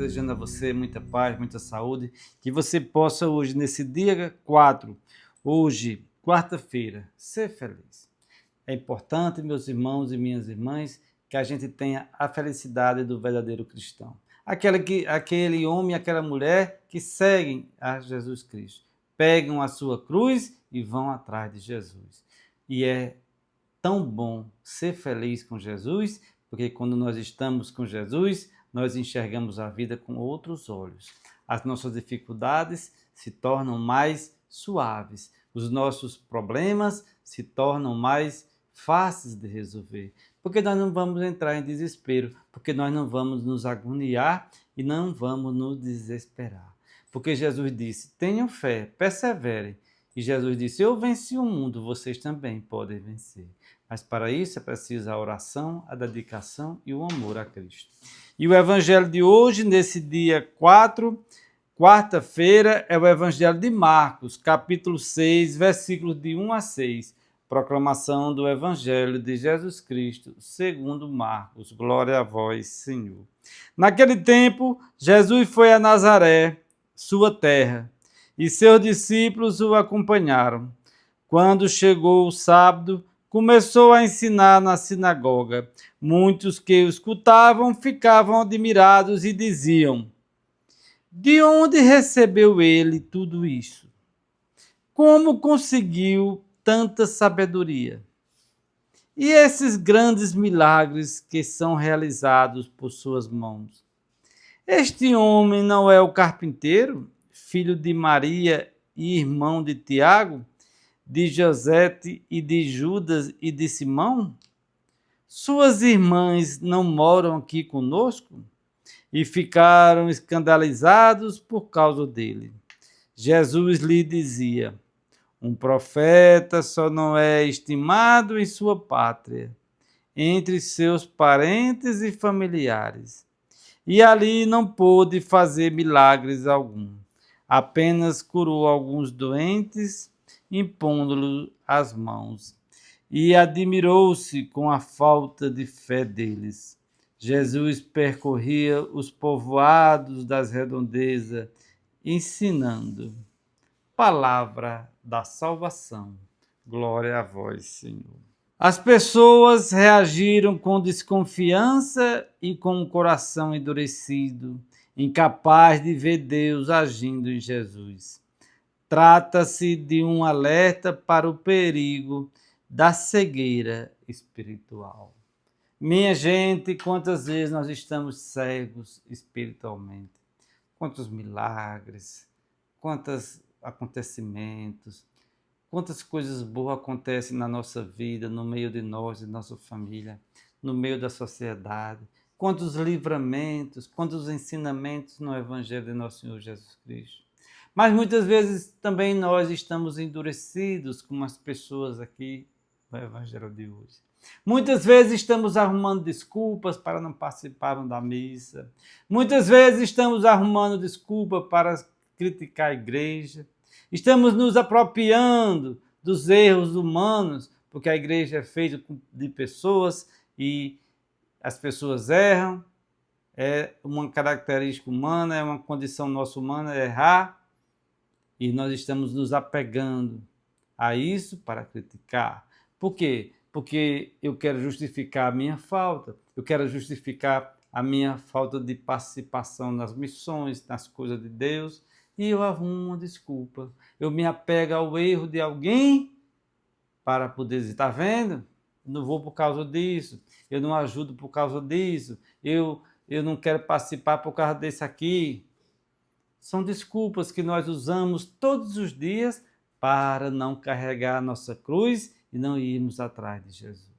desejando a você muita paz, muita saúde, que você possa hoje, nesse dia 4, hoje, quarta-feira, ser feliz. É importante, meus irmãos e minhas irmãs, que a gente tenha a felicidade do verdadeiro cristão. Aquele homem e aquela mulher que seguem a Jesus Cristo, pegam a sua cruz e vão atrás de Jesus. E é tão bom ser feliz com Jesus, porque quando nós estamos com Jesus, nós enxergamos a vida com outros olhos. As nossas dificuldades se tornam mais suaves, os nossos problemas se tornam mais fáceis de resolver, porque nós não vamos entrar em desespero, porque nós não vamos nos agoniar e não vamos nos desesperar. Porque Jesus disse, tenham fé, perseverem. E Jesus disse, eu venci o mundo, vocês também podem vencer. Mas para isso é preciso a oração, a dedicação e o amor a Cristo. E o evangelho de hoje, nesse dia 4, quarta-feira, é o evangelho de Marcos, capítulo 6, versículos de 1 a 6. Proclamação do evangelho de Jesus Cristo, segundo Marcos. Glória a vós, Senhor. Naquele tempo, Jesus foi a Nazaré, sua terra, e seus discípulos o acompanharam. Quando chegou o sábado, começou a ensinar na sinagoga. Muitos que o escutavam ficavam admirados e diziam, de onde recebeu ele tudo isso? Como conseguiu tanta sabedoria? E esses grandes milagres que são realizados por suas mãos? Este homem não é o carpinteiro, filho de Maria e irmão de Tiago, de José e de Judas e de Simão? Suas irmãs não moram aqui conosco? E ficaram escandalizados por causa dele. Jesus lhe dizia, um profeta só não é estimado em sua pátria, entre seus parentes e familiares. E ali não pôde fazer milagres algum. Apenas curou alguns doentes, impondo-lhe as mãos. E admirou-se com a falta de fé deles. Jesus percorria os povoados das redondezas, ensinando. Palavra da salvação. Glória a vós, Senhor. As pessoas reagiram com desconfiança e com o coração endurecido, incapaz de ver Deus agindo em Jesus. Trata-se de um alerta para o perigo da cegueira espiritual. Minha gente, quantas vezes nós estamos cegos espiritualmente? Quantos milagres, quantos acontecimentos, quantas coisas boas acontecem na nossa vida, no meio de nós e nossa família, no meio da sociedade. Quantos livramentos, quantos ensinamentos no Evangelho de nosso Senhor Jesus Cristo. Mas muitas vezes também nós estamos endurecidos como as pessoas aqui no Evangelho de hoje. Muitas vezes estamos arrumando desculpas para não participarmos da missa. Muitas vezes estamos arrumando desculpa para criticar a igreja. Estamos nos apropriando dos erros humanos, porque a igreja é feita de pessoas e as pessoas erram. É uma característica humana, é uma condição nossa humana errar. E nós estamos nos apegando a isso para criticar. Por quê? Porque eu quero justificar a minha falta, eu quero justificar a minha falta de participação nas missões, nas coisas de Deus, e eu arrumo uma desculpa. Eu me apego ao erro de alguém para poder dizer, está vendo? Eu não vou por causa disso, eu não ajudo por causa disso, eu não quero participar por causa desse aqui. São desculpas que nós usamos todos os dias para não carregar a nossa cruz e não irmos atrás de Jesus.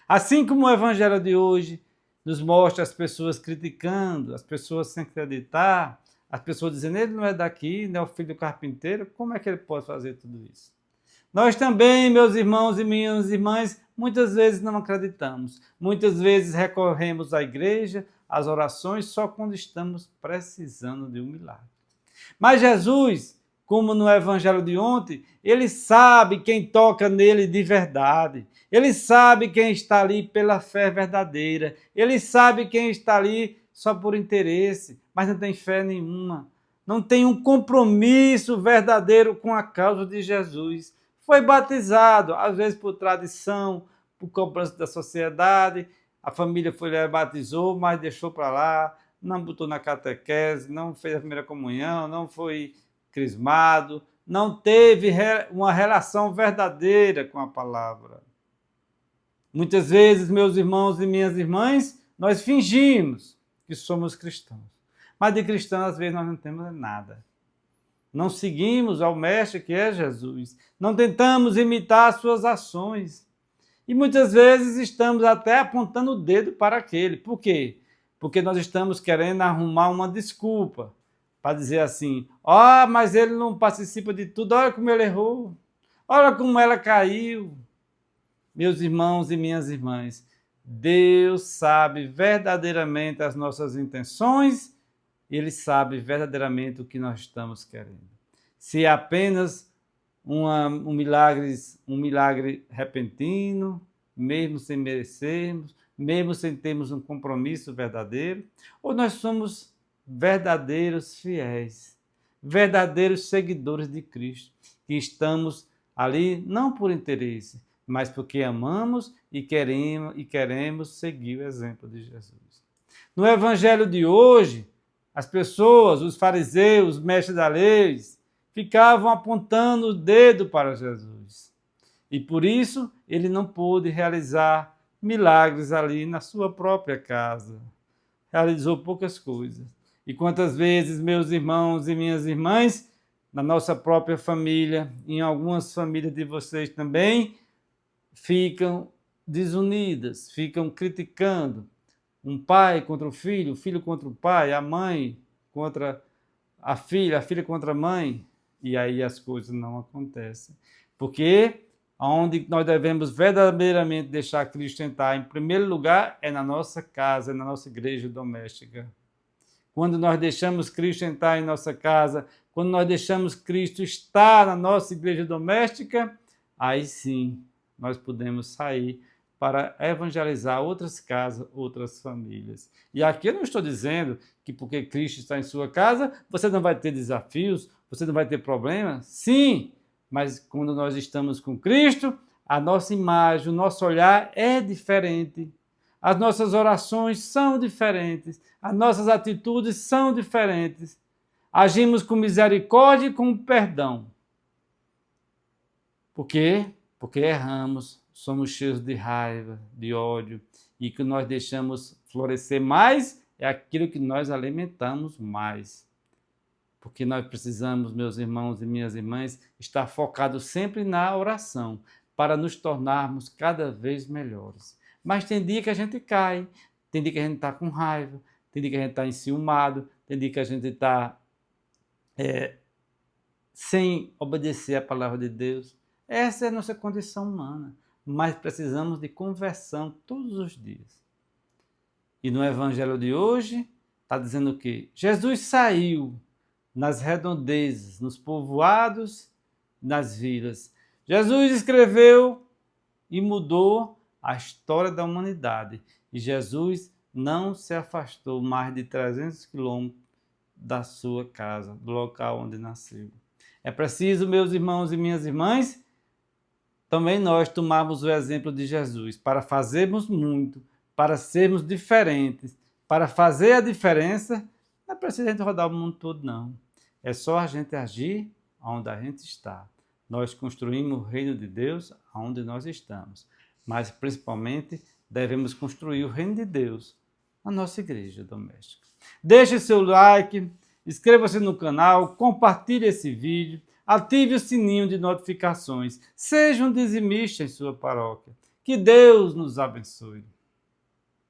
Assim como o evangelho de hoje nos mostra as pessoas criticando, as pessoas sem acreditar, as pessoas dizendo, ele não é daqui, não é o filho do carpinteiro, como é que ele pode fazer tudo isso? Nós também, meus irmãos e minhas irmãs, muitas vezes não acreditamos, muitas vezes recorremos à igreja, às orações, só quando estamos precisando de um milagre. Mas Jesus, como no evangelho de ontem, ele sabe quem toca nele de verdade. Ele sabe quem está ali pela fé verdadeira. Ele sabe quem está ali só por interesse, mas não tem fé nenhuma. Não tem um compromisso verdadeiro com a causa de Jesus. Foi batizado, às vezes por tradição, por cobrança da sociedade, a família foi lá e batizou, mas deixou para lá, não botou na catequese, não fez a primeira comunhão, não foi crismado, não teve uma relação verdadeira com a palavra. Muitas vezes, meus irmãos e minhas irmãs, nós fingimos que somos cristãos. Mas de cristão, às vezes, nós não temos nada. Não seguimos ao Mestre que é Jesus. Não tentamos imitar as suas ações. E muitas vezes estamos até apontando o dedo para aquele. Por quê? Porque nós estamos querendo arrumar uma desculpa para dizer assim, mas ele não participa de tudo, olha como ele errou, olha como ela caiu. Meus irmãos e minhas irmãs, Deus sabe verdadeiramente as nossas intenções, Ele sabe verdadeiramente o que nós estamos querendo. Se é apenas um milagre repentino, mesmo sem merecermos, mesmo sem termos um compromisso verdadeiro, ou nós somos verdadeiros fiéis, verdadeiros seguidores de Cristo, que estamos ali não por interesse, mas porque amamos e queremos seguir o exemplo de Jesus. No evangelho de hoje, as pessoas, os fariseus, os mestres da lei, ficavam apontando o dedo para Jesus. E por isso ele não pôde realizar milagres ali na sua própria casa. Realizou poucas coisas. E quantas vezes, meus irmãos e minhas irmãs, na nossa própria família, em algumas famílias de vocês também, ficam desunidas, ficam criticando. Um pai contra o filho contra o pai, a mãe contra a filha contra a mãe. E aí as coisas não acontecem. Porque onde nós devemos verdadeiramente deixar Cristo entrar, em primeiro lugar, é na nossa casa, é na nossa igreja doméstica. Quando nós deixamos Cristo entrar em nossa casa, quando nós deixamos Cristo estar na nossa igreja doméstica, aí sim nós podemos sair para evangelizar outras casas, outras famílias. E aqui eu não estou dizendo que porque Cristo está em sua casa, você não vai ter desafios, você não vai ter problemas. Sim, mas quando nós estamos com Cristo, a nossa imagem, o nosso olhar é diferente. As nossas orações são diferentes, as nossas atitudes são diferentes. Agimos com misericórdia e com perdão. Por quê? Porque erramos, somos cheios de raiva, de ódio, e que nós deixamos florescer mais é aquilo que nós alimentamos mais. Porque nós precisamos, meus irmãos e minhas irmãs, estar focados sempre na oração, para nos tornarmos cada vez melhores. Mas tem dia que a gente cai, tem dia que a gente está com raiva, tem dia que a gente está enciumado, tem dia que a gente está sem obedecer a palavra de Deus. Essa é a nossa condição humana, mas precisamos de conversão todos os dias. E no evangelho de hoje, está dizendo o quê? Jesus saiu nas redondezas, nos povoados, nas vilas. Jesus escreveu e mudou a história da humanidade. E Jesus não se afastou mais de 300 quilômetros da sua casa, do local onde nasceu. É preciso, meus irmãos e minhas irmãs, também nós tomarmos o exemplo de Jesus para fazermos muito, para sermos diferentes, para fazer a diferença. Não é preciso a gente rodar o mundo todo, não. É só a gente agir onde a gente está. Nós construímos o reino de Deus onde nós estamos. Mas, principalmente, devemos construir o reino de Deus na nossa igreja doméstica. Deixe seu like, inscreva-se no canal, compartilhe esse vídeo, ative o sininho de notificações. Seja um dizimista em sua paróquia. Que Deus nos abençoe.